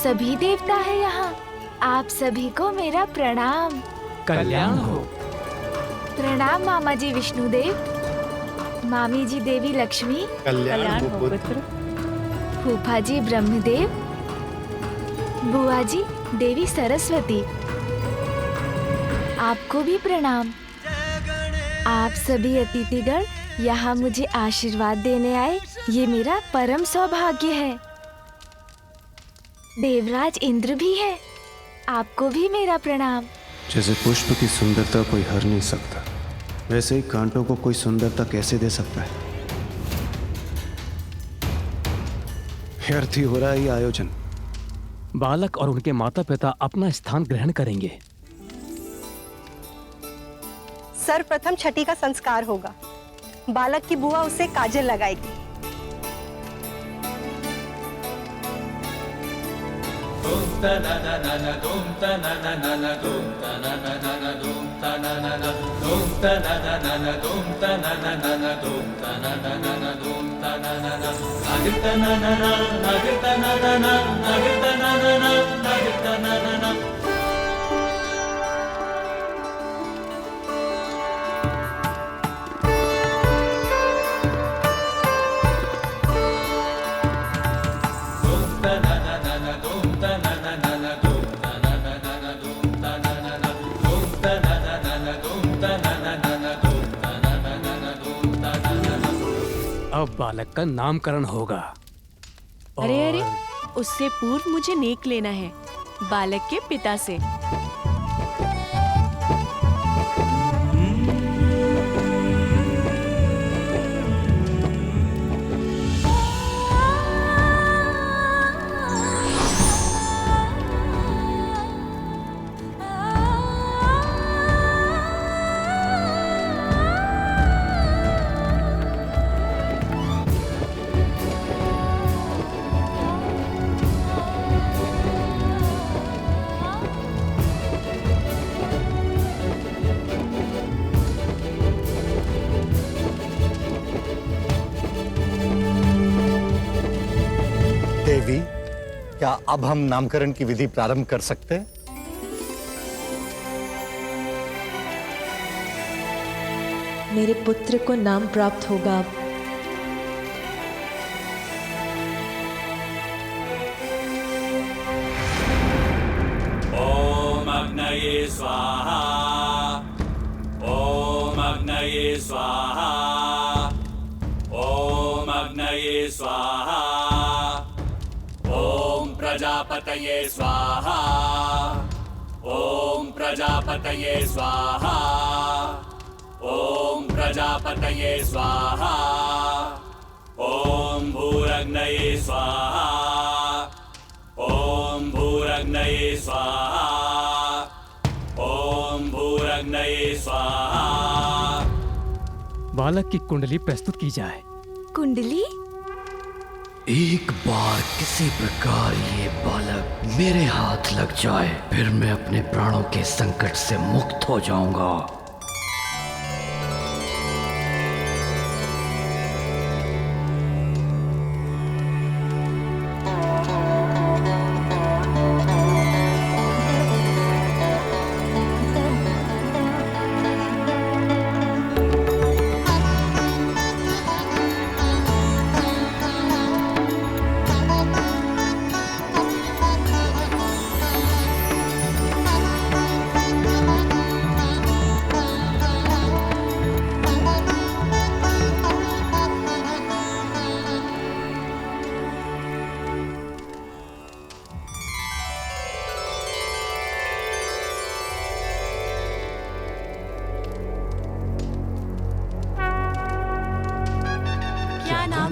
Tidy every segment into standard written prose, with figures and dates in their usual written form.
सभी देवता है यहाँ। आप सभी को मेरा प्रणाम। कल्याण हो। प्रणाम मामा जी विष्णुदेव, मामी जी देवी लक्ष्मी, कल्याण हो पुत्र। फूफा जी ब्रह्मदेव, बुआ जी देवी सरस्वती, आपको भी प्रणाम। आप सभी अतिथिगण यहाँ मुझे आशीर्वाद देने आए, ये मेरा परम सौभाग्य है। देवराज इंद्र भी है, आपको भी मेरा प्रणाम। जैसे पुष्प की सुंदरता कोई हर नहीं सकता, वैसे ही कांटों को कोई सुंदरता कैसे दे सकता है। व्यर्थ ही हो रहा है ये आयोजन। बालक और उनके माता पिता अपना स्थान ग्रहण करेंगे। सर्वप्रथम छठी का संस्कार होगा। बालक की बुआ उसे काजल लगाएगी। अब बालक का नामकरण होगा। अरे अरे, उससे पूर्व मुझे नेक लेना है बालक के पिता से। देवी, क्या अब हम नामकरण की विधि प्रारंभ कर सकते हैं? मेरे पुत्र को नाम प्राप्त होगा अब। ओम अग्नये स्वाहा, ओम अग्नये स्वाहा, ओम अग्नये स्वाहा, ओम प्रजापतये स्वाहा, ओम प्रजापतये स्वाहा, ओम प्रजापतये स्वाहा, ओम भूरग्नये स्वाहा, ओम भूरग्नये स्वाहा, ओम भूरग्नये स्वाहा। बालक की कुंडली प्रस्तुत की जाए। कुंडली? एक बार किसी प्रकार ये बालक मेरे हाथ लग जाए, फिर मैं अपने प्राणों के संकट से मुक्त हो जाऊंगा।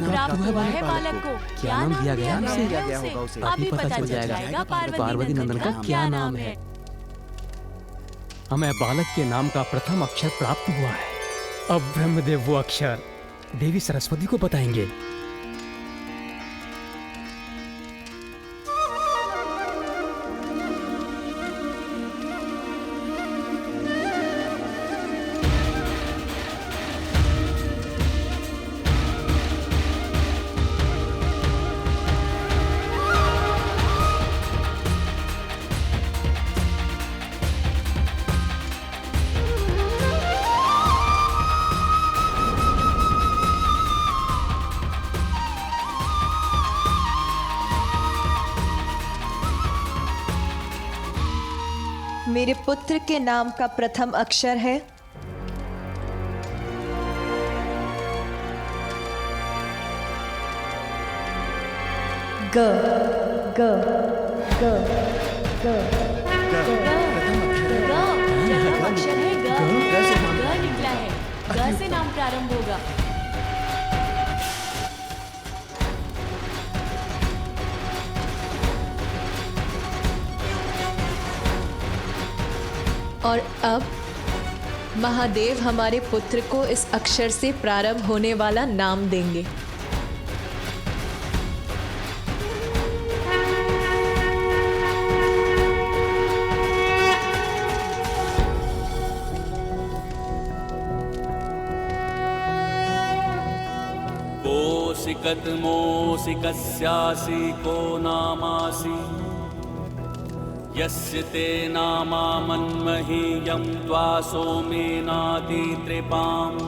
प्राप्त हुआ है बालक को? क्या नाम दिया गया उसे? अभी पता चल जाएगा पार्वती नंदन का क्या नाम है। हमें बालक के नाम का प्रथम अक्षर प्राप्त हुआ है। अब ब्रह्मदेव वो अक्षर देवी सरस्वती को बताएंगे। मेरे पुत्र के नाम का प्रथम अक्षर है ग ग ग ग प्रथम अक्षर है ग निकला है। ग से नाम प्रारंभ होगा। और अब महादेव हमारे पुत्र को इस अक्षर से प्रारंभ होने वाला नाम देंगे। कोसिकतमोऽसि कस्यासि को नामासि यस्य ते नामा मन्महीयं त्वा सोमेनादितृपाम्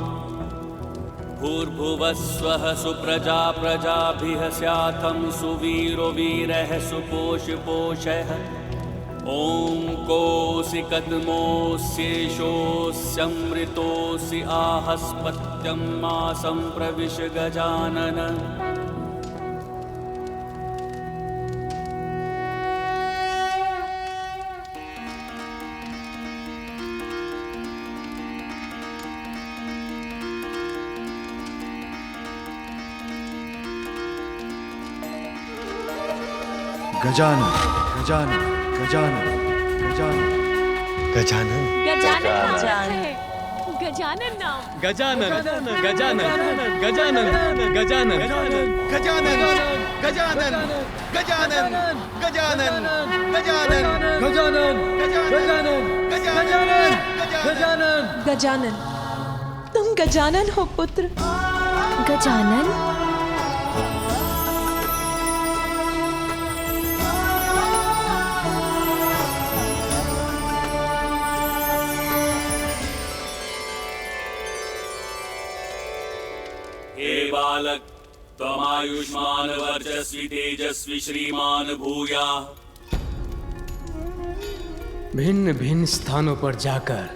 भूर्भुवस्वः सुप्रजा प्रजाभिः स्याथं सुवीरो वीरः सुपोषपोषः ॐ कोसिकतमोऽस्येषोऽस्यमृतोऽसि आहस्पत्यं मासं प्रविश गजानन। गजानन गजानन गजानन गजानन गजानन गजानन नाम। गजानन गजानन गजानन गजानन गजानन गजानन गजानन गजानन गजानन गजानन गजानन गजानन गजानन गजानन, तुम गजानन हो पुत्र। गजानन? हे बालक त्वमायुष्मान वर्चस्वी तेजस्वी श्रीमान भूयाः। भिन्न भिन्न स्थानों पर जाकर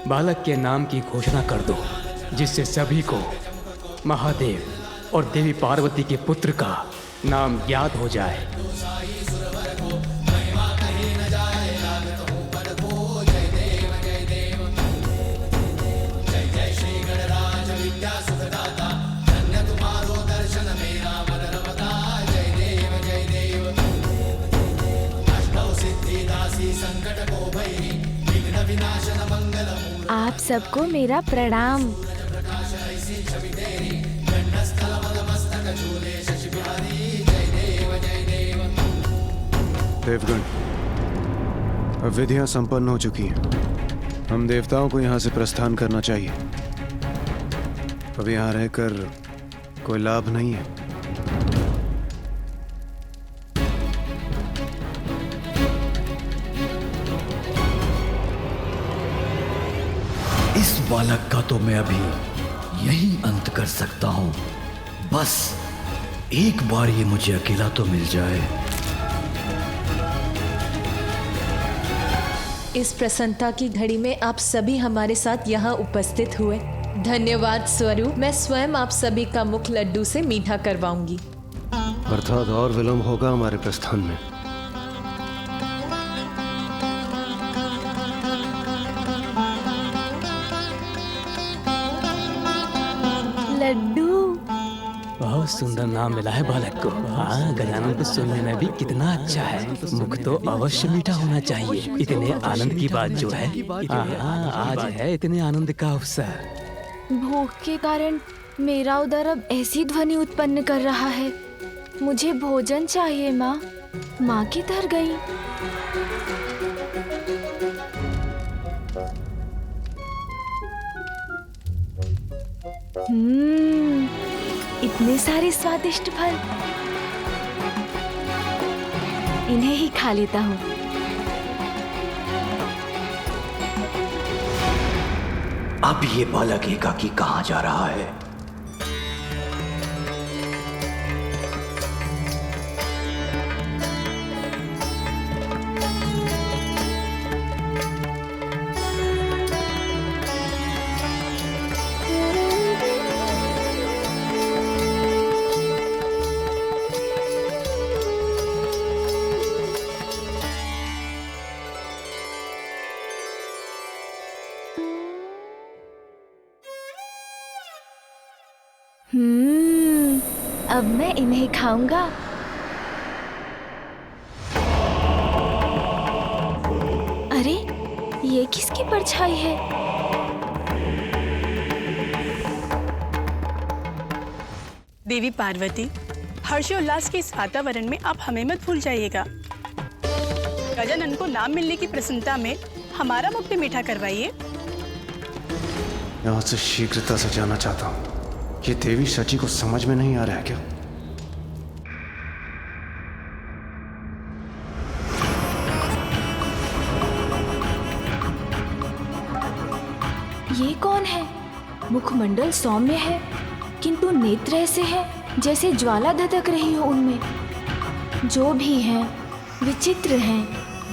बालक के नाम की घोषणा कर दो, जिससे सभी को महादेव और देवी पार्वती के पुत्र का नाम याद हो जाए। आप सबको मेरा प्रणाम। देवगण, अब विधियां संपन्न हो चुकी हैं। हम देवताओं को यहाँ से प्रस्थान करना चाहिए। अब यहाँ रहकर कोई लाभ नहीं है। इस बालक का तो मैं अभी यही अंत कर सकता हूं। बस एक बार ये मुझे अकेला तो मिल जाए। इस प्रसन्नता की घड़ी में आप सभी हमारे साथ यहाँ उपस्थित हुए, धन्यवाद स्वरूप मैं स्वयं आप सभी का मुख लड्डू से मीठा करवाऊंगी। अर्थात और विलंब होगा हमारे प्रस्थान में। लड्डू। बहुत सुंदर नाम मिला है बालक को। हाँ, गजानन को सुनने में भी कितना अच्छा है। मुख तो अवश्य मीठा होना चाहिए। इतने आनंद की बात जो है, हाँ, आज है इतने आनंद का अवसर। भूख के कारण मेरा उदर अब ऐसी ध्वनि उत्पन्न कर रहा है। मुझे भोजन चाहिए माँ। माँ किधर गई? इतने सारे स्वादिष्ट फल, इन्हें ही खा लेता हूँ। अब ये बालक एकाकी कहाँ जा रहा है? अब मैं इन्हें खाऊंगा। अरे ये किसकी परछाई है? देवी पार्वती, हर्षोल्लास के इस वातावरण में आप हमें मत भूल जाइएगा। गजानन को नाम मिलने की प्रसन्नता में हमारा मुख भी मीठा करवाइए। यहाँ से शीघ्रता से जाना चाहता हूँ। ये देवी सची को समझ में नहीं आ रहा है क्या? ये कौन है? मुखमंडल सौम्य है, किंतु नेत्र ऐसे हैं जैसे ज्वाला धधक रही हो उनमें। जो भी हैं, विचित्र हैं।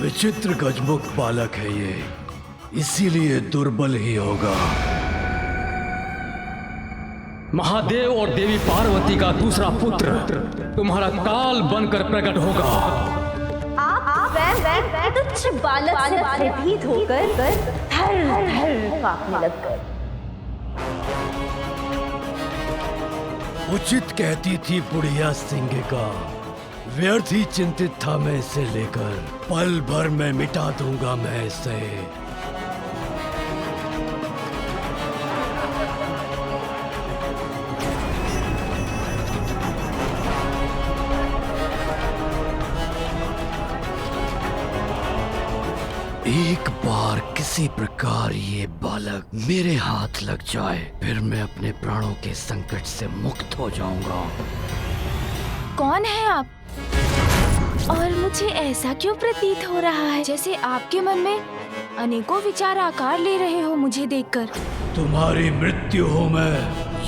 विचित्र गजमुख बालक है ये, इसीलिए दुर्बल ही होगा। महादेव और देवी पार्वती का दूसरा पुत्र तुम्हारा काल बनकर प्रकट होगा। आप तुच्छ बालक से भयभीत होकर कांपने लगकर। उचित कहती थी बुढ़िया सिंगिका, व्यर्थ ही चिंतित था मैं इसे लेकर। पल भर में मिटा दूंगा मैं इसे। एक बार किसी प्रकार ये बालक मेरे हाथ लग जाए, फिर मैं अपने प्राणों के संकट से मुक्त हो जाऊंगा। कौन है आप? और मुझे ऐसा क्यों प्रतीत हो रहा है जैसे आपके मन में अनेकों विचार आकार ले रहे हो मुझे देखकर। तुम्हारी मृत्यु हो मैं,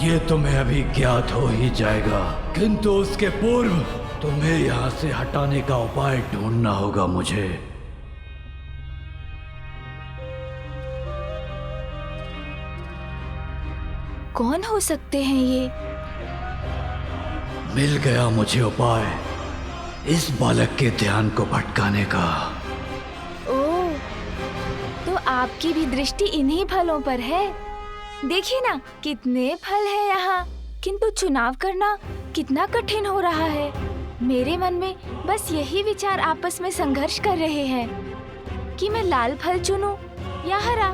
ये तुम्हें अभी ज्ञात हो ही जाएगा, किंतु उसके पूर्व तुम्हें यहाँ से हटाने का उपाय ढूंढना होगा मुझे। कौन हो सकते हैं ये? मिल गया मुझे उपाय इस बालक के ध्यान को भटकाने का। ओह, तो आपकी भी दृष्टि इन्हीं फलों पर है। देखिए ना कितने फल है यहाँ, किंतु चुनाव करना कितना कठिन हो रहा है। मेरे मन में बस यही विचार आपस में संघर्ष कर रहे हैं कि मैं लाल फल चुनूं या हरा।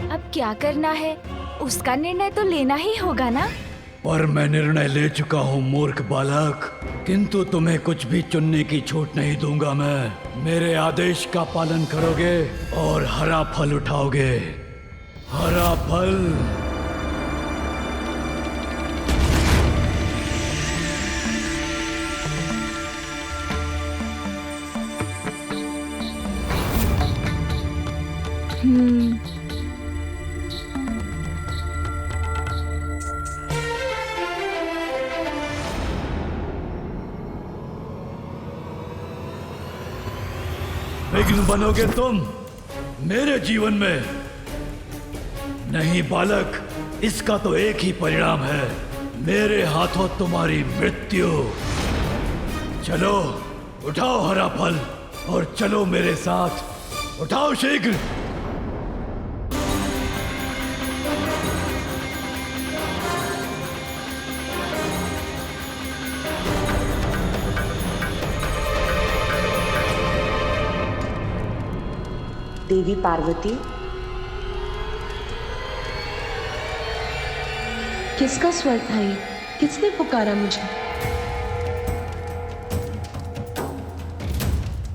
अब क्या करना है, उसका निर्णय तो लेना ही होगा ना। पर मैं निर्णय ले चुका हूँ मूर्ख बालक, किंतु तुम्हें कुछ भी चुनने की छूट नहीं दूंगा मैं। मेरे आदेश का पालन करोगे और हरा फल उठाओगे। हरा फल। विघ्न बनोगे तुम मेरे जीवन में। नहीं बालक, इसका तो एक ही परिणाम है, मेरे हाथों तुम्हारी मृत्यु। चलो उठाओ हरा फल और चलो मेरे साथ। उठाओ शीघ्र। देवी पार्वती, किसका स्वर था ये? किसने पुकारा मुझे?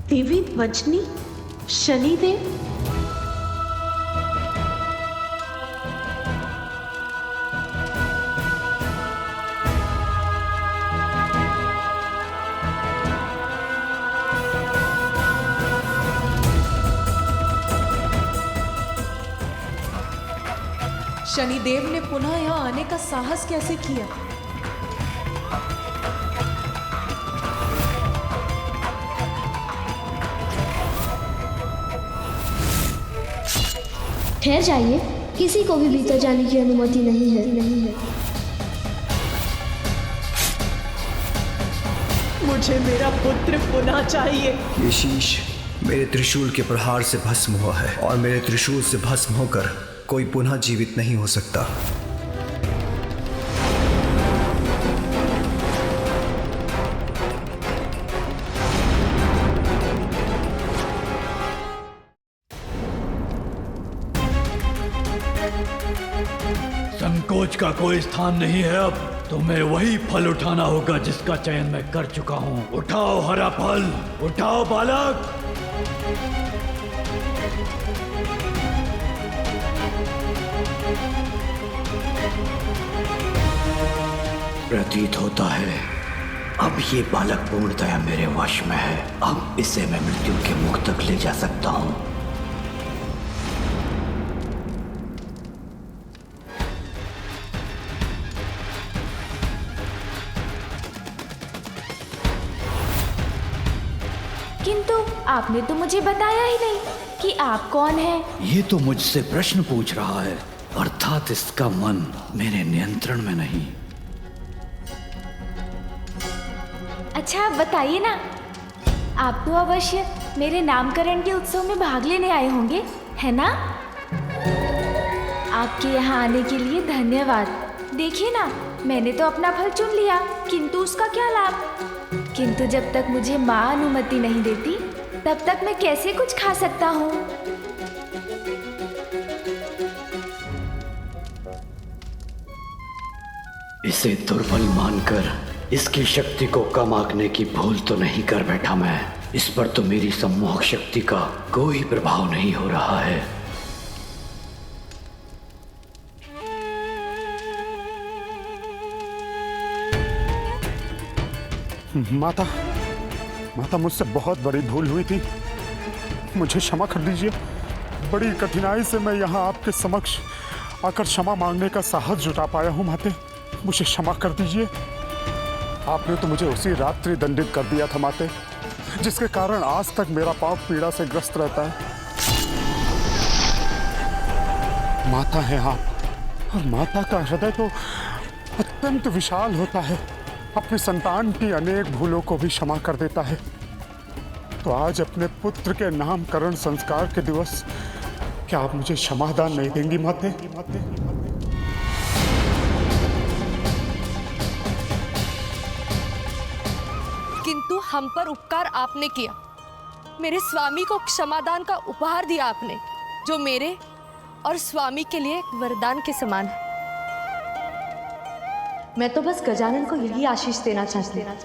देवी वजनी, शनिदेव। शनिदेव ने पुनः यहाँ आने का साहस कैसे किया? ठहर जाइए, किसी को भी भीतर जाने की अनुमति नहीं है। मुझे मेरा पुत्र पुनः चाहिए। ये शीश मेरे त्रिशूल के प्रहार से भस्म हुआ है और मेरे त्रिशूल से भस्म होकर कोई पुनः जीवित नहीं हो सकता। सोच का कोई स्थान नहीं है। अब तुम्हें वही फल उठाना होगा जिसका चयन मैं कर चुका हूँ। उठाओ हरा फल, उठाओ बालक। प्रतीत होता है अब ये बालक पूर्णतया मेरे वश में है। अब इसे मैं मृत्यु के मुख तक ले जा सकता हूँ। किंतु आपने तो मुझे बताया ही नहीं कि आप कौन हैं। ये तो मुझसे प्रश्न पूछ रहा है, अर्थात इसका मन मेरे नियंत्रण में नहीं। अच्छा आप बताइए ना, आप तो अवश्य मेरे नामकरण के उत्सव में भाग लेने आए होंगे, है ना? आपके यहाँ आने के लिए धन्यवाद। देखिए ना, मैंने तो अपना फल चुन लिया, किंतु उसका क्या लाभ? किंतु जब तक मुझे माँ अनुमति नहीं देती, तब तक मैं कैसे कुछ खा सकता हूँ? इसे दुर्बल मानकर इसकी शक्ति को कम आंकने की भूल तो नहीं कर बैठा मैं। इस पर तो मेरी सम्मोहक शक्ति का कोई प्रभाव नहीं हो रहा है। माता मुझसे बहुत बड़ी भूल हुई थी, मुझे क्षमा कर दीजिए। बड़ी कठिनाई से मैं यहाँ आपके समक्ष आकर क्षमा मांगने का साहस जुटा पाया हूँ। माते, मुझे क्षमा कर दीजिए। आपने तो मुझे उसी रात्रि दंडित कर दिया था माते, जिसके कारण आज तक मेरा पाप पीड़ा से ग्रस्त रहता है। माता है आप, और माता का हृदय तो अत्यंत विशाल होता है, अपनी संतान की अनेक भूलों को भी क्षमा कर देता है। तो आज अपने पुत्र के नामकरण संस्कार के दिवस क्या आप मुझे क्षमादान नहीं देंगी माते? किंतु हम पर उपकार आपने किया, मेरे स्वामी को क्षमादान का उपहार दिया आपने, जो मेरे और स्वामी के लिए एक वरदान के समान है। मैं तो बस गजानन को यही आशीष देना चाहती हूँ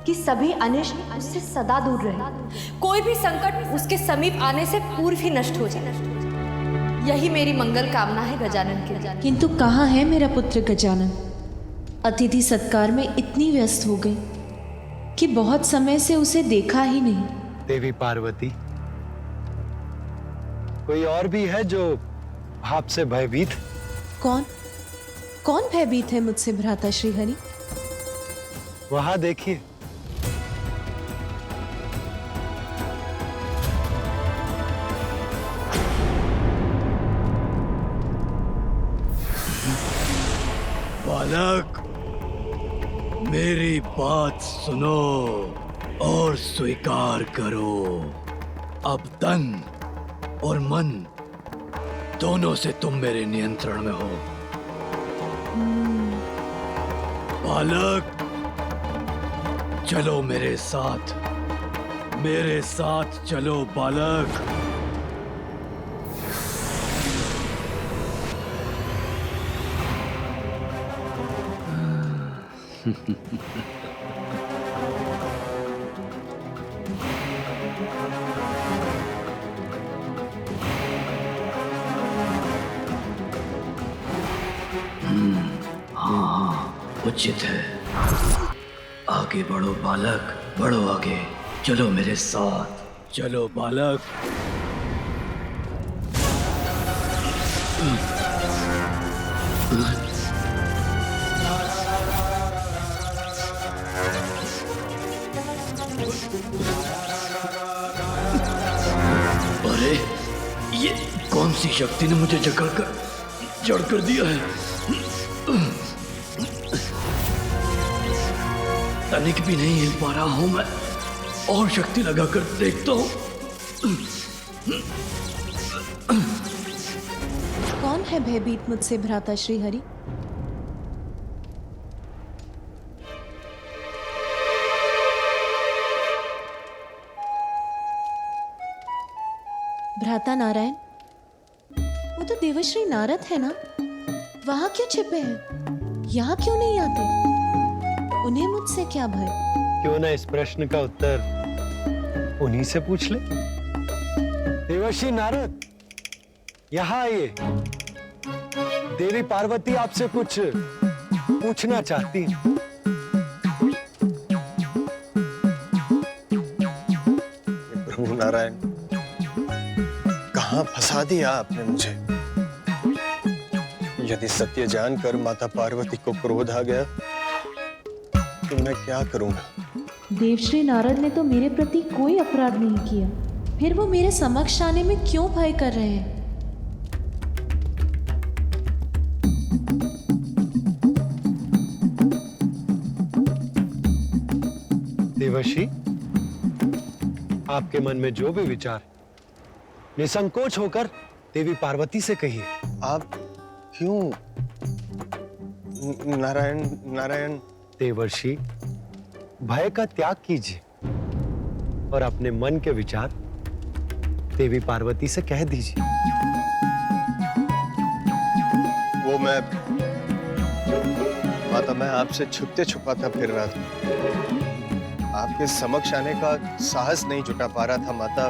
कि सभी अनिष्ट उससे सदा दूर रहे, कोई भी संकट उसके समीप आने से पूर्व ही नष्ट हो जाए। यही मेरी मंगल कामना है गजानन के। किंतु कहाँ है मेरा पुत्र गजानन? अतिथि सत्कार में इतनी व्यस्त हो गई कि बहुत समय से उसे देखा ही नहीं। देवी पार्वती, कोई और भी है जो आपसे भयभीत? कौन भयभीत है मुझसे भ्राता श्रीहरि? वहां देखिए। बालक, मेरी बात सुनो और स्वीकार करो। अब तन और मन दोनों से तुम मेरे नियंत्रण में हो। बालक, चलो मेरे साथ चलो बालक। हाँ, उचित है। आगे बढ़ो बालक, बढ़ो आगे। चलो मेरे साथ, चलो बालक। अरे, ये कौन सी शक्ति ने मुझे जड़ कर दिया है? तनिक भी नहीं हिल पा रहा हूं मैं, और शक्ति लगाकर देखता हूं। कौन है भयभीत मुझसे भ्राता श्रीहरि? भ्राता नारायण, वो तो देवश्री नारद है ना? वहाँ क्यों छिपे हैं? यहाँ क्यों नहीं आते? उन्हें मुझसे क्या भय? क्यों ना इस प्रश्न का उत्तर उन्हीं से पूछ ले। देवर्षि नारद, यहाँ आइए। देवी पार्वती आपसे कुछ पूछना चाहती हैं। प्रभु नारायण, कहाँ फंसा दिया आपने मुझे? यदि सत्य जानकर माता पार्वती को क्रोध आ गया तो मैं क्या करूंगा? देवश्री नारद ने तो मेरे प्रति कोई अपराध नहीं किया, फिर वो मेरे समक्ष आने में क्यों भय कर रहे हैं? देवर्षि, आपके मन में जो भी विचार, निसंकोच होकर देवी पार्वती से कहिए। आप क्यों? नारायण नारायण। देवर्षि, भय का त्याग कीजिए और अपने मन के विचार देवी पार्वती से कह दीजिए। वो मैं माता, मैं आपसे छुपते छुपाता फिर रहा था। आपके समक्ष आने का साहस नहीं जुटा पा रहा था माता,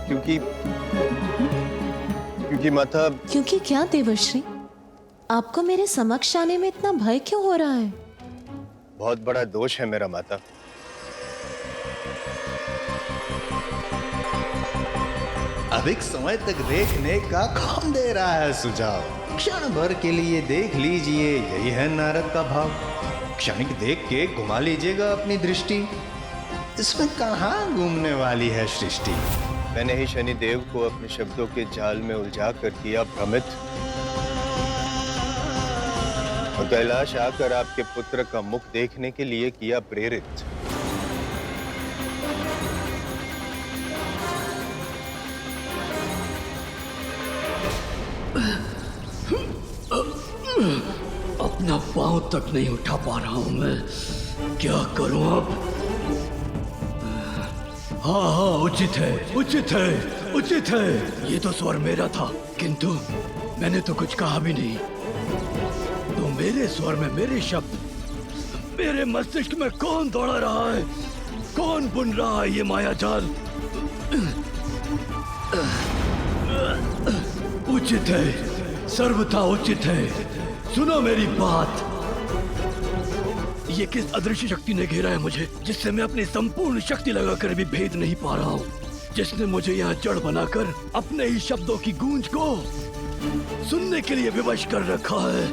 क्योंकि माता। क्योंकि क्या देवर्षि? आपको मेरे समक्ष आने में इतना भय क्यों हो रहा है? बहुत बड़ा दोष है मेरा माता। अधिक समय तक देखने का कौन दे रहा है सुझाव? क्षण भर के लिए देख लीजिए, यही है नारद का भाव। क्षणिक देख के घुमा लीजिएगा अपनी दृष्टि, इसमें कहाँ घूमने वाली है सृष्टि। मैंने ही शनि देव को अपने शब्दों के जाल में उलझा कर किया भ्रमित, और कैलाश आकर आपके पुत्र का मुख देखने के लिए किया प्रेरित। अपना पांव तक नहीं उठा पा रहा हूं मैं, क्या करूं अब? हाँ, उचित है, उचित है, उचित है। ये तो स्वर मेरा था, किंतु मैंने तो कुछ कहा भी नहीं। तो मेरे स्वर में मेरे शब्द, मेरे मस्तिष्क में कौन दौड़ा रहा है? कौन बुन रहा है ये माया जाल? उचित है, सर्वथा उचित है। सुनो मेरी बात। ये किस अदृश्य शक्ति ने घेरा है मुझे, जिससे मैं अपनी संपूर्ण शक्ति लगाकर भी भेद नहीं पा रहा हूँ? जिसने मुझे यहाँ जड़ बनाकर अपने ही शब्दों की गूंज को सुनने के लिए विवश कर रखा है।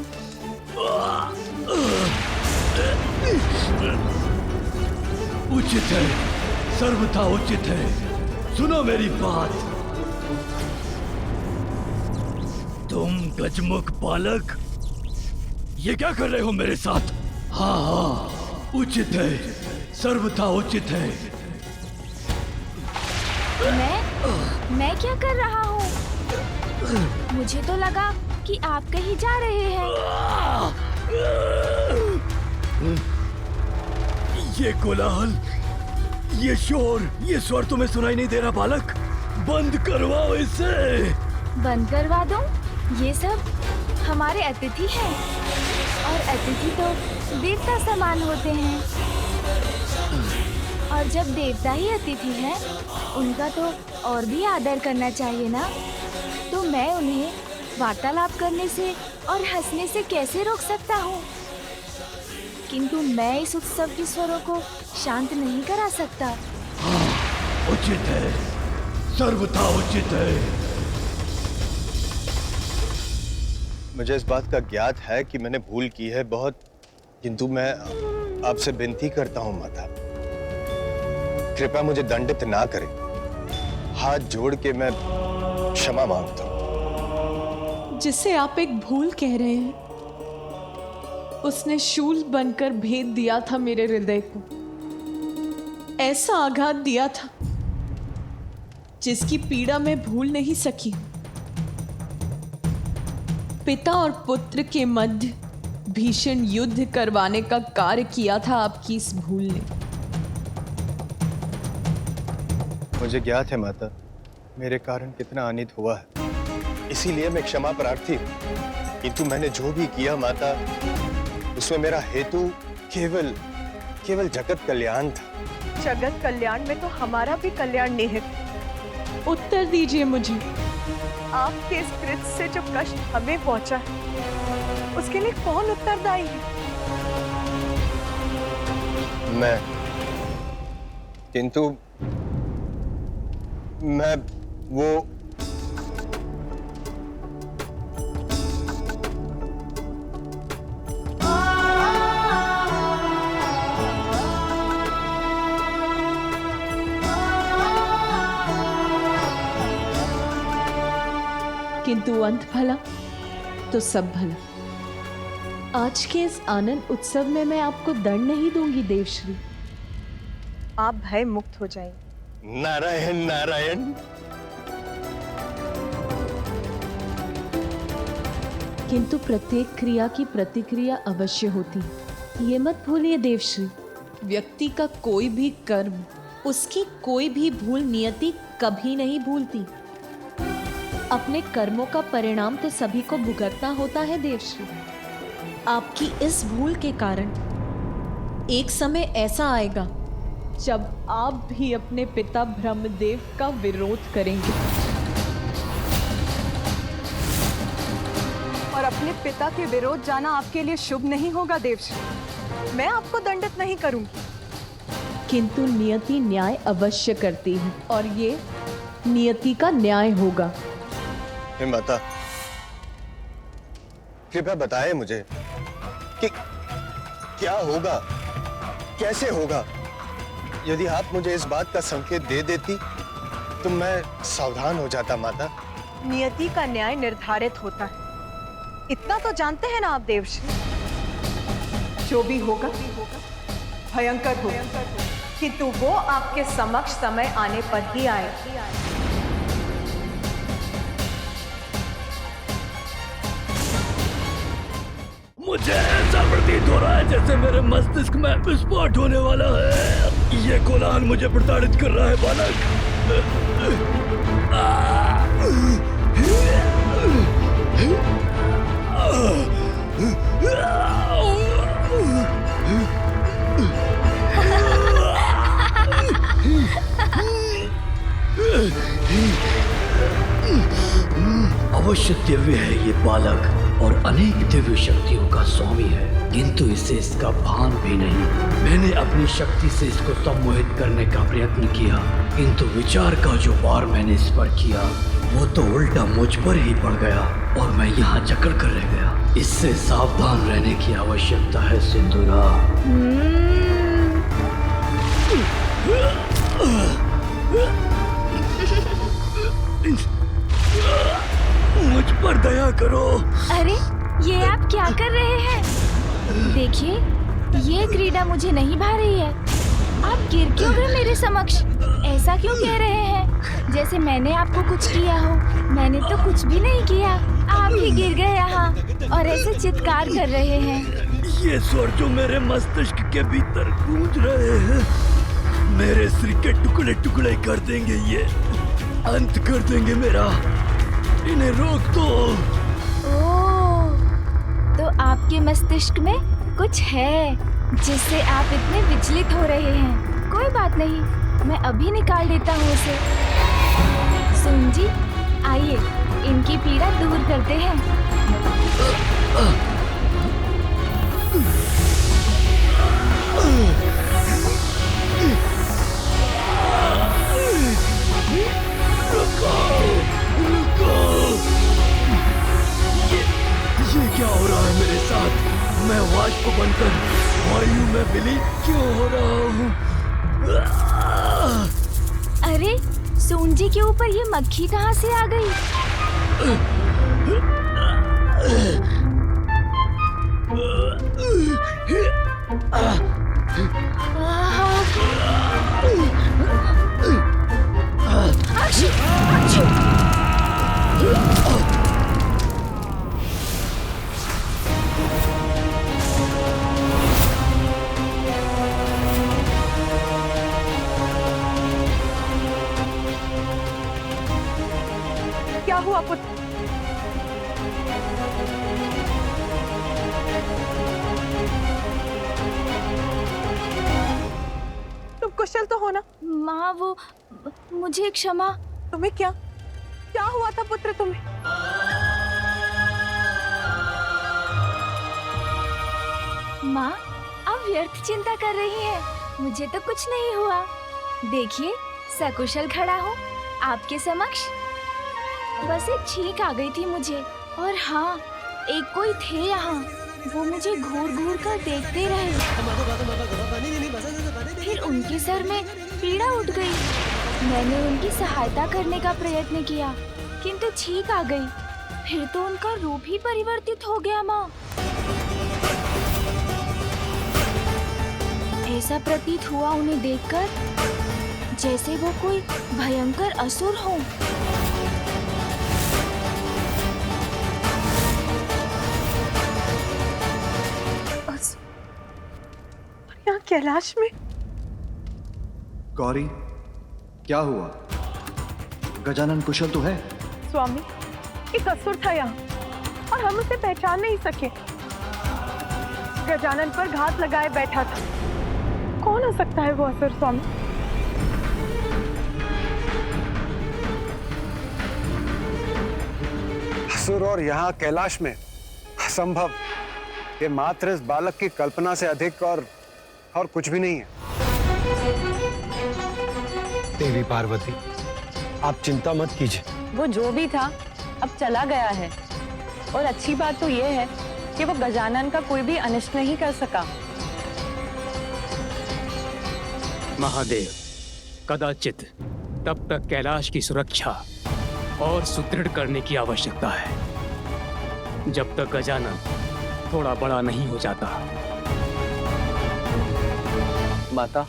उचित है, सर्वथा उचित है। सुनो मेरी बात। तुम गजमुख बालक, ये क्या कर रहे हो मेरे साथ? हाँ, उचित है, सर्वथा उचित है। मैं क्या कर रहा हूँ? मुझे तो लगा कि आप कहीं जा रहे हैं। ये कोलाहल, ये शोर, ये स्वर तुम्हें सुनाई नहीं दे रहा बालक? बंद करवाओ इसे। बंद करवा दूं? ये सब हमारे अतिथि हैं, और अतिथि तो देवता समान होते हैं, और जब देवता ही अतिथि हैं, उनका तो और भी आदर करना चाहिए ना। तो मैं उन्हें वार्तालाप करने से और हंसने से कैसे रोक सकता हूँ? किंतु मैं इस उत्सव के स्वरों को शांत नहीं करा सकता। हाँ, उचित है, सर्वथा उचित है। मुझे इस बात का ज्ञात है कि मैंने भूल की है बहुत, किंतु मैं आपसे विनती करता हूँ माता, कृपया मुझे दंडित ना करें। हाथ जोड़ के मैं क्षमा मांगता हूँ। जिसे आप एक भूल कह रहे हैं, उसने शूल बनकर भेद दिया था मेरे हृदय को। ऐसा आघात दिया था जिसकी पीड़ा मैं भूल नहीं सकी। पिता और पुत्र के मध्य भीषण युद्ध करवाने का कार्य किया था आपकी इस भूल ने। मुझे ज्ञात है माता, मेरे कारण कितना आनित हुआ है, इसीलिए मैं क्षमा प्रार्थी हूँ। किंतु मैंने जो भी किया माता, उसमें मेरा हेतु केवल केवल जगत कल्याण था। जगत कल्याण में तो हमारा भी कल्याण निहित है। उत्तर दीजिए मुझे, आपके इस कृत्य से जो कष्ट हमें पहुंचा है, उसके लिए कौन उत्तरदायी है? मैं, किंतु मैं वो किंतु अंत भला तो सब भला। आज के इस आनंद उत्सव में मैं आपको दंड नहीं दूंगी देवश्री। आप भय मुक्त हो जाएंगे। नारायण नारायण। किंतु प्रत्येक क्रिया की प्रतिक्रिया अवश्य होती है, ये मत भूलिए देवश्री। व्यक्ति का कोई भी कर्म, उसकी कोई भी भूल नियति कभी नहीं भूलती। अपने कर्मों का परिणाम तो सभी को भुगतना होता है देवश्री। आपकी इस भूल के कारण एक समय ऐसा आएगा जब आप भी अपने पिता ब्रह्मदेव का विरोध करेंगे और अपने पिता के विरोध जाना आपके लिए शुभ नहीं होगा देवश्री। मैं आपको दंडित नहीं करूंगी। किंतु नियति न्याय अवश्य करती है और ये नियति का न्याय होगा। हे माता, कृपया बताएं मुझे कि क्या होगा, कैसे होगा। यदि आप मुझे इस बात का संकेत दे देती तो मैं सावधान हो जाता माता। नियति का न्याय निर्धारित होता है, इतना तो जानते हैं ना आप देवश्री। जो भी होगा भयंकर होगा, किंतु वो आपके समक्ष समय आने पर ही आए। मुझे ऐसा प्रतीत हो रहा है जैसे मेरे मस्तिष्क में विस्फोट होने वाला है। ये कोलाहल मुझे प्रताड़ित कर रहा है बालक। अवश्य दिव्य है ये बालक और अनेक दिव्य शक्तियों का स्वामी है, किंतु इसे इसका भान भी नहीं। मैंने अपनी शक्ति से इसको सम्मोहित करने का प्रयत्न किया, किंतु विचार का जो वार मैंने इस पर किया वो तो उल्टा मुझ पर ही पड़ गया और मैं यहाँ जकड़ कर रह गया। इससे सावधान रहने की आवश्यकता है सिंदूरा। मुझ पर दया करो। अरे ये आप क्या कर रहे हैं? देखिए, ये क्रीड़ा मुझे नहीं भा रही है। आप गिर क्यों गए मेरे समक्ष? ऐसा क्यों कह रहे हैं जैसे मैंने आपको कुछ किया हो? मैंने तो कुछ भी नहीं किया, आप ही गिर गए यहाँ और ऐसे चित्कार कर रहे हैं। ये स्वर जो मेरे मस्तिष्क के भीतर गूंज रहे हैं मेरे सिर के टुकड़े टुकड़े कर देंगे, ये अंत कर देंगे मेरा। इन्हें रोक दो। ओह, तो आपके मस्तिष्क में कुछ है जिससे आप इतने विचलित हो रहे हैं। कोई बात नहीं, मैं अभी निकाल देता हूँ उसे। सुन जी, आइए इनकी पीड़ा दूर करते हैं। ये क्या हो रहा है मेरे साथ? मैं वाष्प बनकर वायु में विलीन क्यों हो रहा हूँ? अरे सोन जी के ऊपर ये मक्खी कहाँ से आ गई? क्या हुआ पुत्र? हो ना? माँ वो मुझे क्षमा। तुम्हें क्या हुआ था पुत्र तुम्हें? माँ आप व्यर्थ चिंता कर रही हैं। मुझे तो कुछ नहीं हुआ। देखिए सकुशल खड़ा हूँ आपके समक्ष। बस एक छींक आ गई थी मुझे। और हाँ, एक कोई थे यहाँ, वो मुझे घूर घूर कर देखते रहे। फिर उनके सर में पीड़ा उठ गई। मैंने उनकी सहायता करने का प्रयत्न किया, किंतु छींक आ गई। फिर तो उनका रूप ही परिवर्तित हो गया माँ। ऐसा प्रतीत हुआ उन्हें देखकर जैसे वो कोई भयंकर असुर हो। यहाँ कैलाश में? गौरी, क्या हुआ? गजानन कुशल तो है? स्वामी, एक असुर था यहाँ और हम उसे पहचान नहीं सके। गजानन पर घात लगाए बैठा था। कौन हो सकता है वो असुर स्वामी? असुर और यहाँ कैलाश में? असंभव। ये मात्र इस बालक की कल्पना से अधिक और कुछ भी नहीं है। देवी पार्वती, आप चिंता मत कीजिए। वो जो भी था अब चला गया है, और अच्छी बात तो ये है कि वो गजानन का कोई भी अनिष्ट नहीं कर सका। महादेव, कदाचित तब तक कैलाश की सुरक्षा और सुदृढ़ करने की आवश्यकता है जब तक गजानन थोड़ा बड़ा नहीं हो जाता। माता,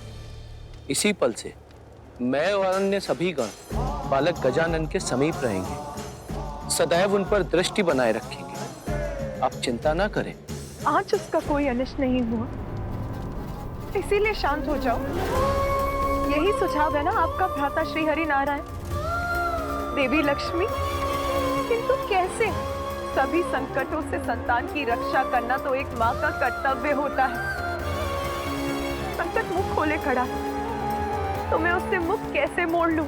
इसी पल से मैं और अन्य सभी गण बालक गजानन के समीप रहेंगे, सदैव उन पर दृष्टि बनाए रखेंगे। आप चिंता ना करें। आज उसका कोई अनिष्ट नहीं हुआ, इसीलिए शांत हो जाओ। यही सुझाव है ना आपका भ्राता श्री हरि नारायण, देवी लक्ष्मी। किंतु कैसे? सभी संकटों से संतान की रक्षा करना तो एक माँ का कर्तव्य होता है। संकट मुख खोले खड़ा, तो मैं उससे मुख कैसे मोड़ लूं?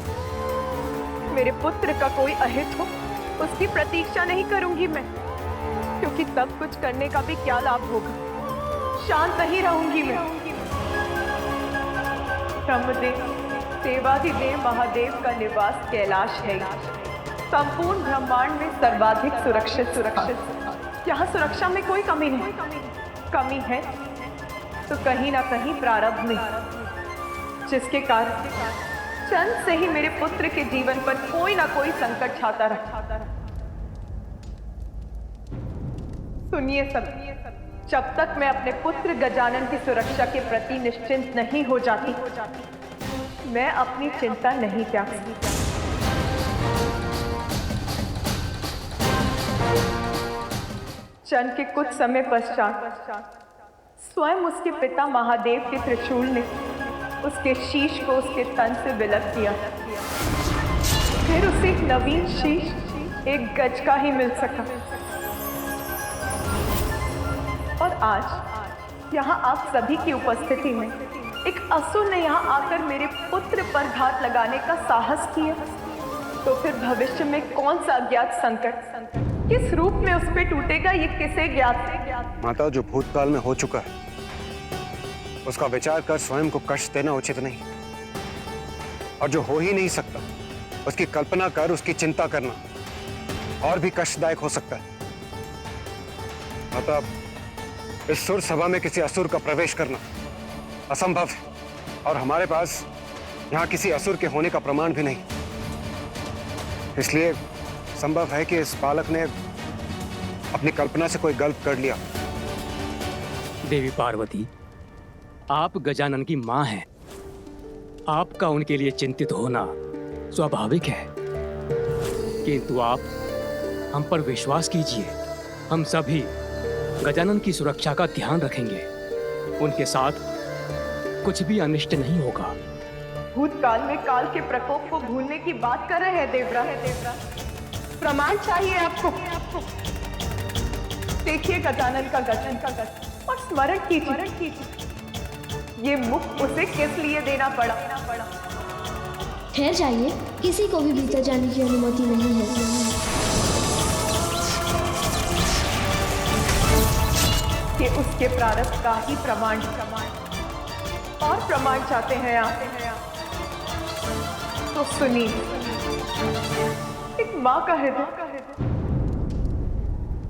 मेरे पुत्र का कोई अहित हो, उसकी प्रतीक्षा नहीं करूंगी मैं, क्योंकि तब कुछ करने का भी क्या लाभ होगा। शांत नहीं रहूंगी मैं। ब्रह्मदेव, देवाधिदेव महादेव का निवास कैलाश है। संपूर्ण ब्रह्मांड में सर्वाधिक सुरक्षित। यहाँ सुरक्षा में कोई कमी नहीं। कमी है तो कहीं ना कहीं प्रारब्ध में, जिसके कारण चंद से ही मेरे पुत्र के जीवन पर कोई ना कोई संकट छाता रहा। सुनिए सब, जब तक मैं अपने पुत्र गजानन की सुरक्षा के प्रति निश्चिंत नहीं हो जाती, मैं अपनी चिंता नहीं त्यागती। चंद के कुछ समय पश्चात स्वयं उसके पिता महादेव के त्रिशूल ने उसके शीश को उसके तन से विलग किया। फिर उसे एक नवीन शीश एक गज का ही मिल सका। और आज यहाँ आप सभी की उपस्थिति में एक असुर ने यहाँ आकर मेरे पुत्र पर घात लगाने का साहस किया, तो फिर भविष्य में कौन सा अज्ञात संकट किस रूप में उस पे टूटेगा, ये किसे ज्ञात है? माता, जो भूतकाल में हो चुका है उसका विचार कर स्वयं को कष्ट देना उचित नहीं, और जो हो ही नहीं सकता उसकी कल्पना कर उसकी चिंता करना और भी कष्टदायक हो सकता है। माता, इस सुर सभा में किसी असुर का प्रवेश करना असंभव है, और हमारे पास यहाँ किसी असुर के होने का प्रमाण भी नहीं। इसलिए संभव है कि इस बालक ने अपनी कल्पना से कोई गलत कर लिया। देवी पार्वती, आप गजानन की मां हैं। आपका उनके लिए चिंतित होना स्वाभाविक है, किंतु आप हम पर विश्वास कीजिए। हम सभी गजानन की सुरक्षा का ध्यान रखेंगे। उनके साथ कुछ भी अनिष्ट नहीं होगा। भूतकाल में काल के प्रकोप को भूलने की बात कर रहे हैं देवरा। प्रमाण चाहिए आपको। देखिए गजानन का गठन और स्मरण कीजिए। ये मुख उसे किस लिए देना पड़ा? ठहर जाइए, किसी को भी भीतर जाने की अनुमति नहीं है। ये उसके प्रारब्ध का ही प्रमाण और प्रमाण चाहते हैं आप, तो सुनिए। एक माँ का हृदय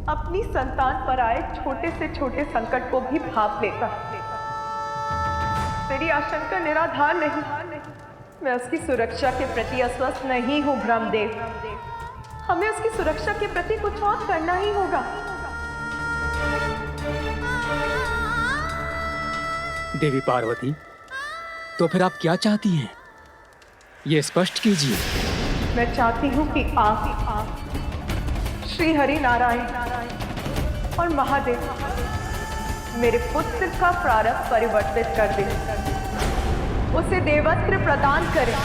अपनी संतान पर आए छोटे से छोटे संकट को भी भाप लेता है। मेरी आशंका निराधार नहीं, मैं उसकी सुरक्षा के प्रति अस्वस्थ नहीं हूं ब्रह्मदेव। हमें उसकी सुरक्षा के प्रति कुछ और करना ही होगा। देवी पार्वती, तो फिर आप क्या चाहती हैं? ये स्पष्ट कीजिए। मैं चाहती हूँ कि आप श्री हरि नारायण और महादेव मेरे पुत्र का प्रारब्ध परिवर्तित कर दें, उसे देवत्र प्रदान करें।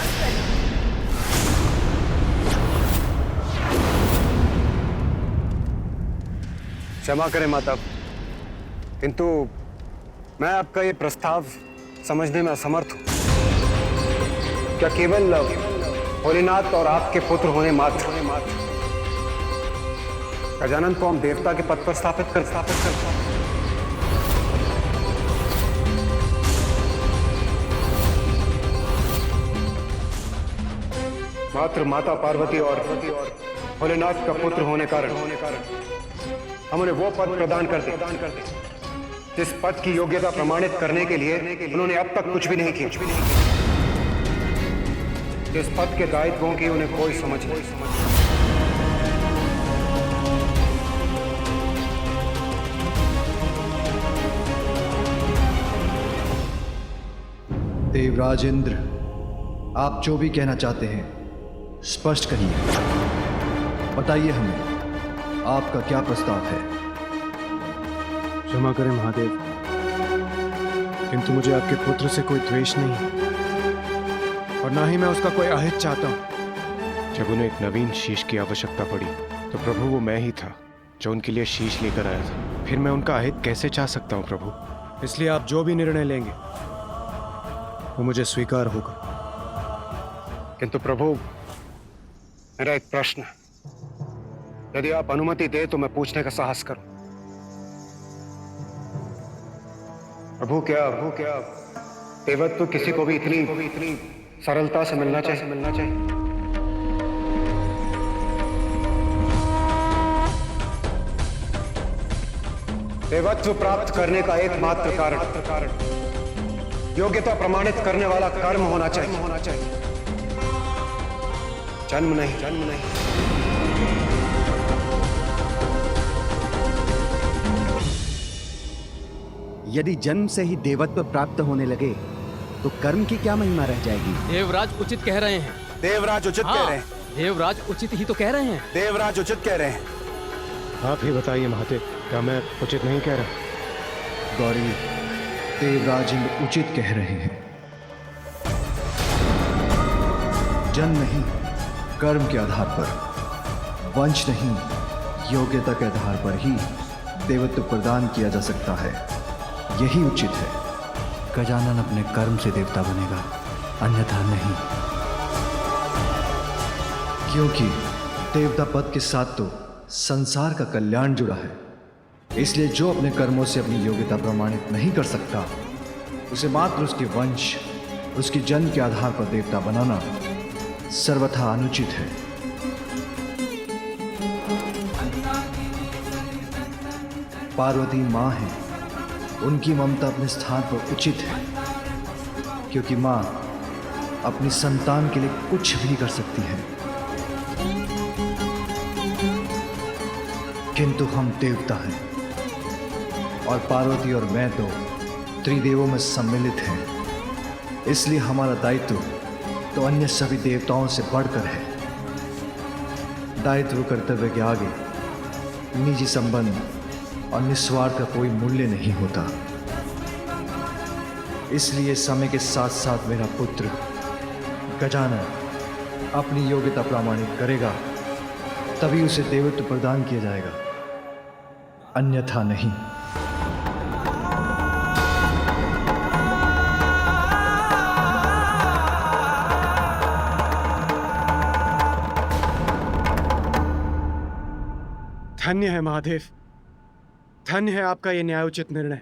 क्षमा करें माता, किंतु मैं आपका ये प्रस्ताव समझने में असमर्थ हूं। क्या केवल भोलेनाथ और आपके पुत्र होने मात्र गजानन को हम देवता के पद पर स्थापित कर मात्र माता पार्वती और भोलेनाथ का पुत्र होने कारण हम उन्हें वो पद प्रदान करते जिस पद की योग्यता प्रमाणित करने के लिए उन्होंने अब तक कुछ भी नहीं किया, जिस पद के दायित्वों की उन्हें कोई समझ नहीं। देवराज इंद्र, आप जो भी कहना चाहते हैं स्पष्ट कहिए। बताइए हमें आपका क्या प्रस्ताव है। क्षमा करें महादेव, किंतु मुझे आपके पुत्र से कोई द्वेष नहीं और ना ही मैं उसका कोई अहित चाहता हूं। जब उन्हें एक नवीन शीश की आवश्यकता पड़ी तो प्रभु वो मैं ही था जो उनके लिए शीश लेकर आया था। फिर मैं उनका अहित कैसे चाह सकता हूं प्रभु? इसलिए आप जो भी निर्णय लेंगे वो मुझे स्वीकार होगा। किंतु प्रभु, मेरा एक प्रश्न है, यदि आप अनुमति दे तो मैं पूछने का साहस करूं। प्रभु, क्या देवत्व किसी को भी इतनी सरलता से मिलना चाहिए? देवत्व प्राप्त करने का एकमात्र कारण योग्यता प्रमाणित करने वाला कर्म होना चाहिए, जन्म नहीं। यदि जन्म से ही देवत्व प्राप्त होने लगे तो कर्म की क्या महिमा रह जाएगी? देवराज उचित कह रहे हैं। देवराज उचित कह रहे हैं। देवराज उचित ही तो कह रहे हैं। देवराज उचित कह रहे हैं। आप ही बताइए महादेव, क्या मैं उचित नहीं कह रहा? गौरी, देवराज इंद्र उचित कह रहे हैं। जन्म नहीं कर्म के आधार पर, वंश नहीं योग्यता के आधार पर ही देवत्व प्रदान किया जा सकता है। यही उचित है। गजानन अपने कर्म से देवता बनेगा, अन्यथा नहीं। क्योंकि देवता पद के साथ तो संसार का कल्याण जुड़ा है। इसलिए जो अपने कर्मों से अपनी योग्यता प्रमाणित नहीं कर सकता, उसे मात्र उसके वंश, उसकी जन्म के आधार पर देवता बनाना सर्वथा अनुचित है। पार्वती मां है, उनकी ममता अपने स्थान पर उचित है, क्योंकि मां अपनी संतान के लिए कुछ भी कर सकती है। किंतु हम देवता हैं और पार्वती और मैं तो त्रिदेवों में सम्मिलित हैं। इसलिए हमारा दायित्व तो अन्य सभी देवताओं से बढ़कर है। दायित्व कर्तव्य के आगे निजी संबंध और निस्वार्थ का कोई मूल्य नहीं होता। इसलिए समय के साथ साथ मेरा पुत्र गजानन अपनी योग्यता प्रमाणित करेगा, तभी उसे देवत्व प्रदान किया जाएगा, अन्यथा नहीं। धन्य है महादेव, धन्य है आपका ये न्यायोचित निर्णय।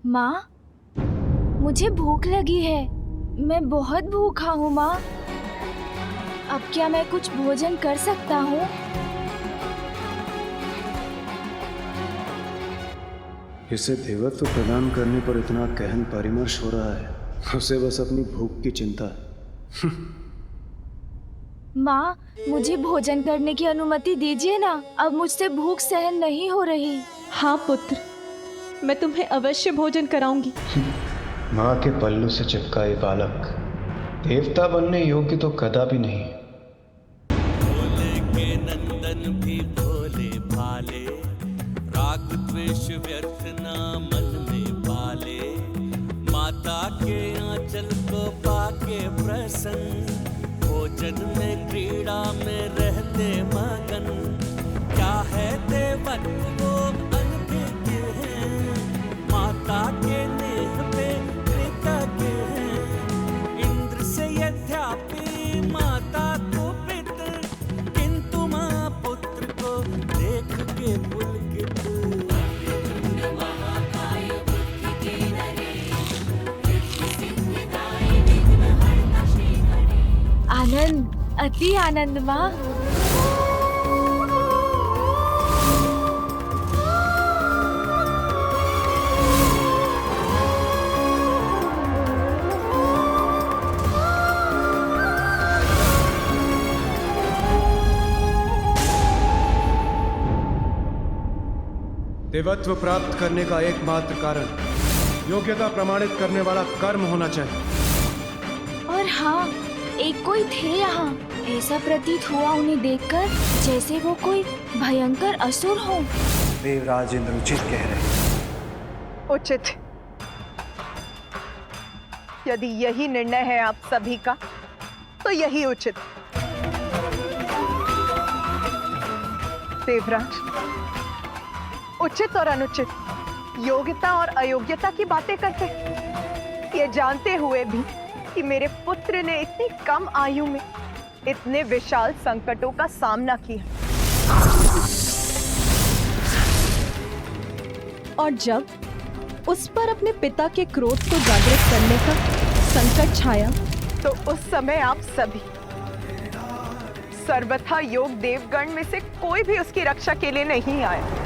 माँ, मुझे भूख लगी है। मैं बहुत भूखा हूँ माँ। अब क्या मैं कुछ भोजन कर सकता हूँ? इसे देवत्व प्रदान करने पर इतना गहन परामर्श हो रहा है, उसे बस अपनी भूख की चिंता है। माँ, मुझे भोजन करने की अनुमति दीजिए ना। अब मुझसे भूख सहन नहीं हो रही। हाँ पुत्र, मैं तुम्हें अवश्य भोजन कराऊंगी। माँ के पल्लू से चिपका ये बालक देवता बनने योग्य तो कदापि नहीं। भोले के नंदन भी भोले भाले, राग द्वेष व्यर्थ ना मन में पाले। माता के आंचल को पाके प्रसन्न, भोजन में क्रीड़ा में रहते मगन। क्या है देवत्व वो अनभिज्ञ है, माता के नेह पे कृतज्ञ है। इंद्र से यद्यपि माता को पितर, किंतु माँ पुत्र को देख के पुलकित। आनंद, अति आनंद माँ। देवत्व प्राप्त करने का एकमात्र कारण योग्यता प्रमाणित करने वाला कर्म होना चाहिए। और हाँ, एक कोई थे यहाँ। ऐसा प्रतीत हुआ उन्हें देखकर जैसे वो कोई भयंकर असुर हो। देवराज इंद्र उचित कह रहे हैं। उचित। यदि यही निर्णय है आप सभी का, तो यही उचित। देवराज, उचित और अनुचित, योग्यता और अयोग्यता की बातें करते, ये जानते हुए भी कि मेरे पुत्र ने इतनी कम आयु में इतने विशाल संकटों का सामना किया। और जब उस पर अपने पिता के क्रोध को जागृत करने का संकट छाया, तो उस समय आप सभी सर्वथा योग देवगण में से कोई भी उसकी रक्षा के लिए नहीं आया।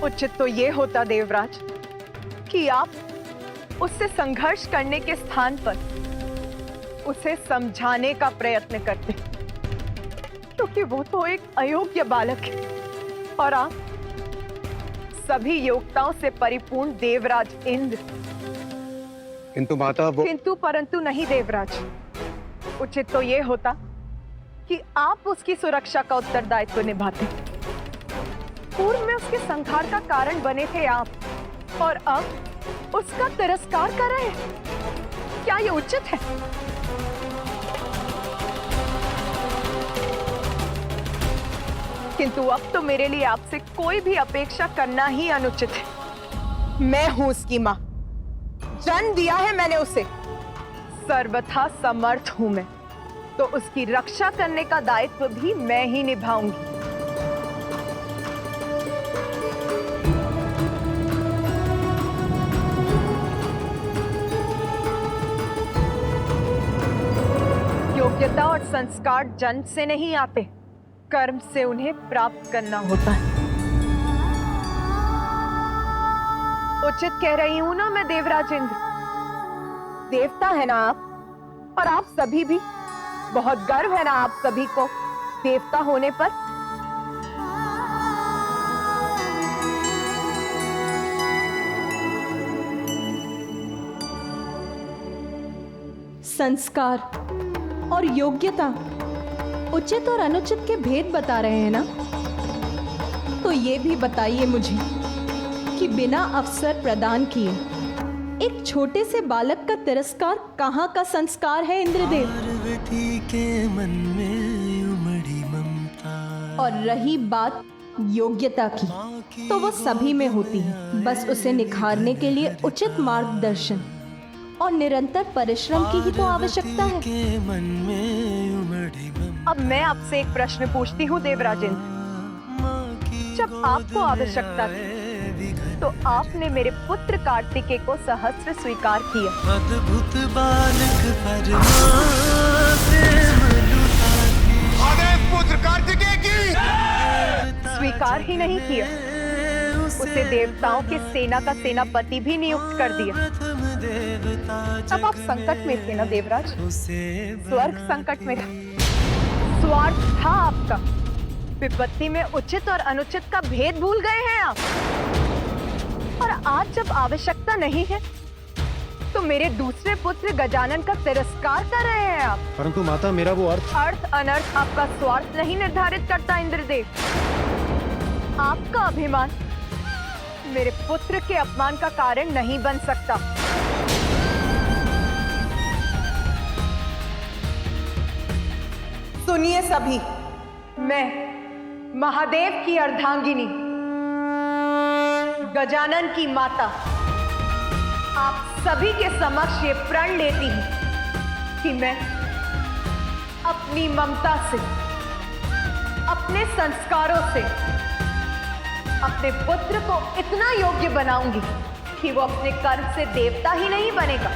उचित तो ये होता देवराज कि आप उससे संघर्ष करने के स्थान पर उसे समझाने का प्रयत्न करते, क्योंकि वो तो एक अयोग्य बालक है और आप सभी योग्यताओं से परिपूर्ण देवराज इंद्र। किंतु माता वो किंतु परंतु नहीं देवराज। उचित तो ये होता कि आप उसकी सुरक्षा का उत्तरदायित्व निभाते। पूर्व में उसके संहार का कारण बने थे आप, और अब उसका तिरस्कार कर रहे हैं। क्या ये उचित है? किंतु अब तो मेरे लिए आपसे कोई भी अपेक्षा करना ही अनुचित है। मैं हूं उसकी मां, जन्म दिया है मैंने उसे, सर्वथा समर्थ हूं मैं, तो उसकी रक्षा करने का दायित्व भी मैं ही निभाऊंगी। योग्यता और संस्कार जन्म से नहीं आते, कर्म से उन्हें प्राप्त करना होता है। उचित कह रही हूं ना मैं देवराज इंद्र? देवता है ना आप, और आप सभी भी। बहुत गर्व है ना आप सभी को देवता होने पर। संस्कार और योग्यता, उचित और अनुचित के भेद बता रहे हैं ना? तो ये भी बताइए मुझे कि बिना अवसर प्रदान किए एक छोटे से बालक का तिरस्कार कहाँ का संस्कार है इंद्रदेव? के मन में उमड़ी ममता। और रही बात योग्यता की, तो वो सभी में होती है, बस उसे निखारने के लिए उचित मार्गदर्शन और निरंतर परिश्रम की ही तो आवश्यकता है। अब मैं आपसे एक प्रश्न पूछती हूँ देवराजेंद्र, जब आपको आवश्यकता थी तो आपने मेरे पुत्र कार्तिकेय को सहस्त्र स्वीकार किया। अद्भुत बालक पुत्र कार्तिकेय की स्वीकार ही नहीं किया, उसे देवताओं के सेना का सेनापति भी नियुक्त कर दिया। तब आप संकट में थे ना देवराज, स्वर्ग संकट में था, स्वार्थ था आपका, विपत्ति में उचित और अनुचित का भेद भूल गए हैं आप। और आज जब आवश्यकता नहीं है तो मेरे दूसरे पुत्र गजानन का तिरस्कार कर रहे हैं आप। परंतु माता, मेरा वो अर्थ अनर्थ आपका स्वार्थ नहीं निर्धारित करता इंद्रदेव। आपका अभिमान मेरे पुत्र के अपमान का कारण नहीं बन सकता। सुनिए सभी, मैं महादेव की अर्धांगिनी गजानन की माता आप सभी के समक्ष ये प्रण लेती हूं कि मैं अपनी ममता से, अपने संस्कारों से अपने पुत्र को इतना योग्य बनाऊंगी कि वो अपने कर्म से देवता ही नहीं बनेगा,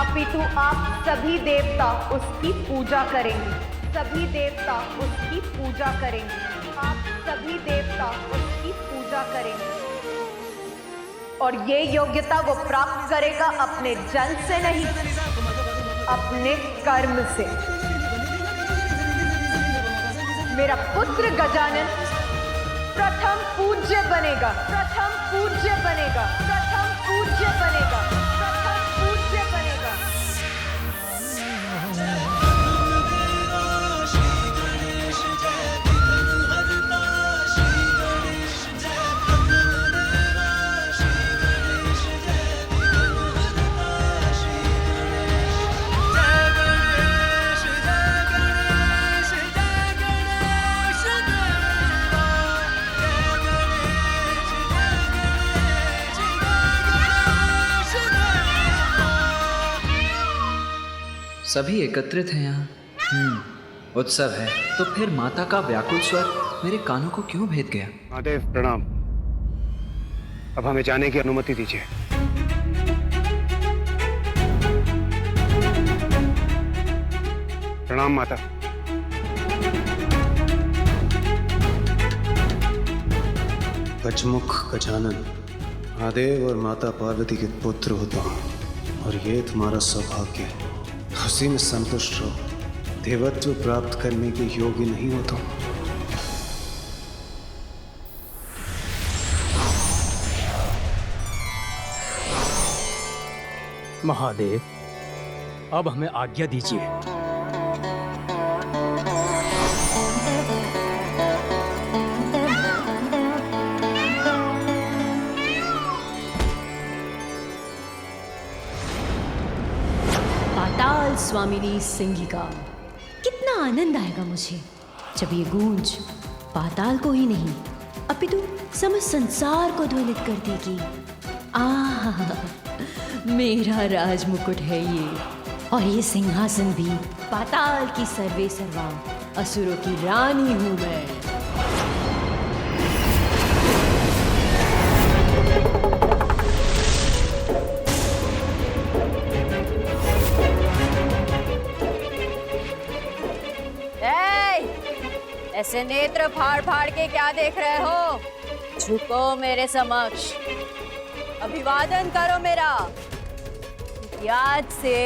अपितु आप सभी देवता उसकी पूजा करेंगे। सभी देवता उसकी पूजा करेंगे। आप सभी देवता उसकी पूजा करेंगे। और ये योग्यता वो प्राप्त करेगा अपने जन्म से नहीं, अपने कर्म से। मेरा पुत्र गजानन प्रथम पूज्य बनेगा, प्रथम पूज्य बनेगा, प्रथम पूज्य बनेगा, प्रथम पूज्य बनेगा। सभी एकत्रित हैं यहाँ। उत्सव है तो फिर माता का व्याकुल स्वर मेरे कानों को क्यों भेद गया? महादेव प्रणाम। अब हमें जाने की अनुमति दीजिए। प्रणाम माता। गजमुख गजानन, महादेव और माता पार्वती के पुत्र होता हूँ और ये तुम्हारा सौभाग्य है। उसी में संतुष्ट रहो। देवत्व प्राप्त करने के योग्य नहीं हो तुम। महादेव, अब हमें आज्ञा दीजिए। पाताल स्वामिनी सिंहिका। कितना आनंद आएगा मुझे जब ये गूंज पाताल को ही नहीं अपितु समस्त संसार को ध्वनित कर देगी। आह, मेरा राजमुकुट है ये, और ये सिंहासन भी पाताल की सर्वे सर्वा असुरों की रानी हूं मैं। ऐसे नेत्र फाड़ फाड़ के क्या देख रहे हो? झुको मेरे समक्ष, अभिवादन करो मेरा। आज से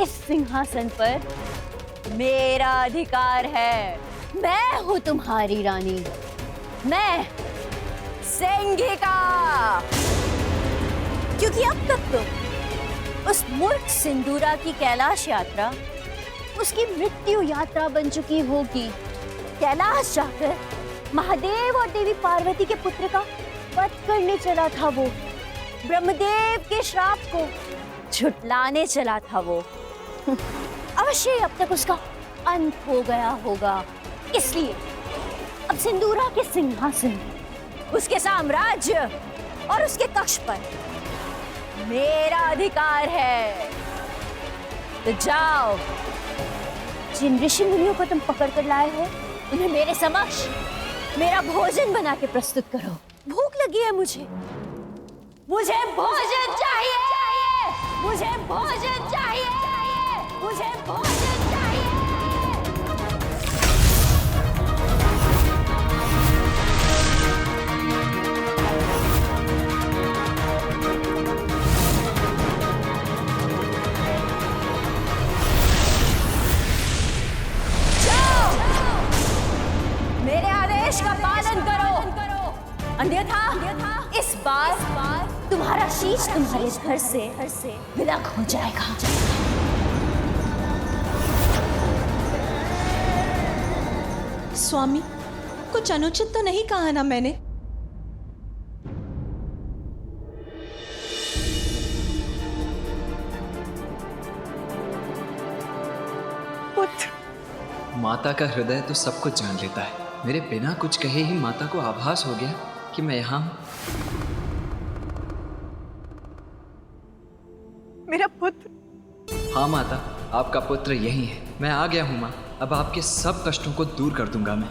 इस सिंहासन पर मेरा अधिकार है। मैं हूँ तुम्हारी रानी, मैं सिंहिका। क्योंकि अब तक तो उस मूर्ख सिंदूरा की कैलाश यात्रा उसकी मृत्यु यात्रा बन चुकी होगी। कैलाश जाकर महादेव और देवी पार्वती के पुत्र का वध करने चला था वो। ब्रह्मदेव के श्राप को झुटलाने चला था वो। अवश्य अब तक उसका अंत हो गया होगा। इसलिए अब सिंदूरा के सिंहासन, उसके साम्राज्य और उसके कक्ष पर मेरा अधिकार है। तो जाओ, जिन ऋषि मुनियों को तुम पकड़ कर लाए हो उन्हें मेरे समक्ष मेरा भोजन बना के प्रस्तुत करो। भूख लगी है मुझे भोजन चाहिए, मुझे भोजन चाहिए, मुझे भोजन चाहिए। जाओ, मेरे आदेश का पालन करो, अन्यथा इस बार तुम्हारा शीश तुम्हारे घर से विलग हो जाएगा। स्वामी, कुछ अनुचित तो नहीं कहा ना मैंने? माता का हृदय तो सब कुछ जान लेता है। मेरे बिना कुछ कहे ही माता को आभास हो गया कि मैं यहाँ हूँ। मेरा पुत्र। हाँ माता, आपका पुत्र यही है। मैं आ गया हूँ माँ। अब आपके सब कष्टों को दूर कर दूंगा मैं।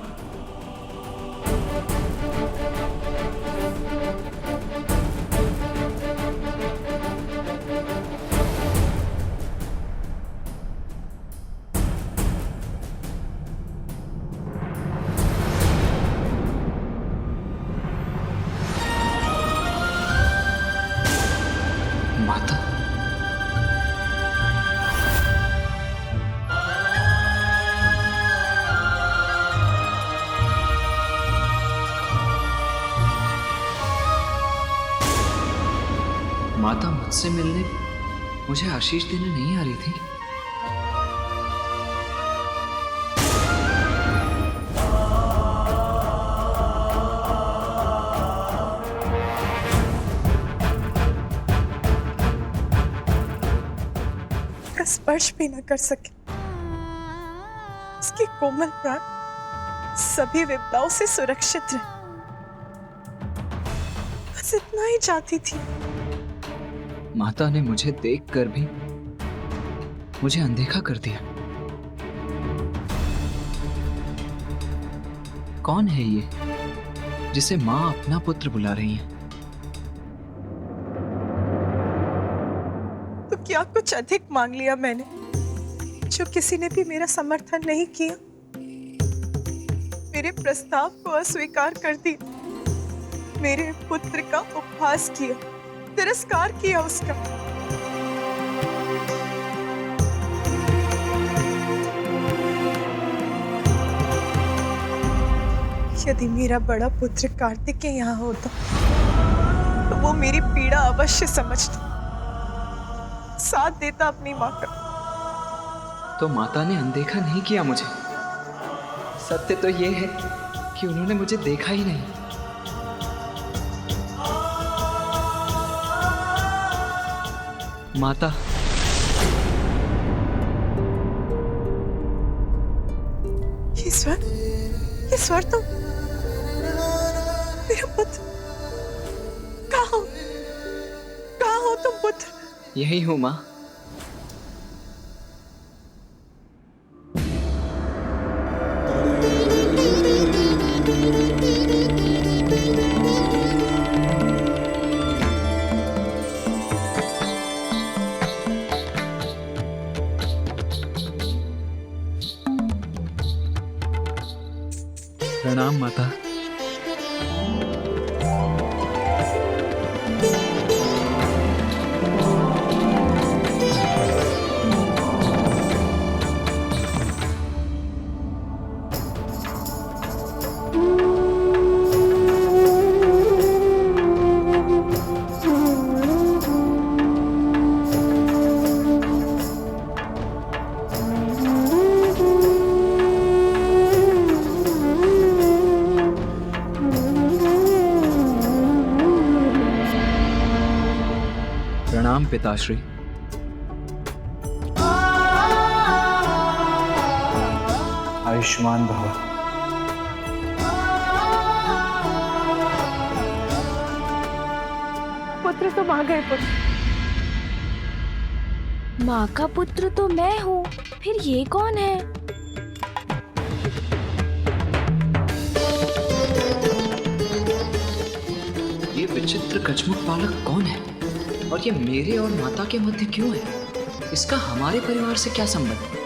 माता, माता मुझसे मिलने मुझे आशीष देने नहीं आ रही थी? स्पर्श भी न कर सके। उसके कोमल प्राण सभी विपदाओं से सुरक्षित रहे। बस इतना ही चाहती थी। माता ने मुझे देखकर भी मुझे अनदेखा कर दिया। कौन है ये जिसे माँ अपना पुत्र बुला रही है? तो क्या कुछ अधिक मांग लिया मैंने, जो किसी ने भी मेरा समर्थन नहीं किया? मेरे प्रस्ताव को अस्वीकार कर दिया, मेरे पुत्र का उपहास किया, तिरस्कार किया उसका। यदि मेरा बड़ा पुत्र कार्तिक यहाँ होता तो वो मेरी पीड़ा अवश्य समझता, साथ देता अपनी माँ का। तो माता ने अनदेखा नहीं किया मुझे। सत्य तो ये है कि उन्होंने मुझे देखा ही नहीं। माता, ये स्वर तो मेरा पुत्र। कहाँ हो तुम पुत्र? यही हूँ माँ। प्रणाम माता। प्रणाम पिताश्री। आयुष्मान भव। पुत्र तुम आ गए पुत्र। माँ का पुत्र तो मैं हूँ, फिर ये कौन है? ये विचित्र कचमुक बालक कौन है और ये मेरे और माता के मध्य क्यों है? इसका हमारे परिवार से क्या संबंध?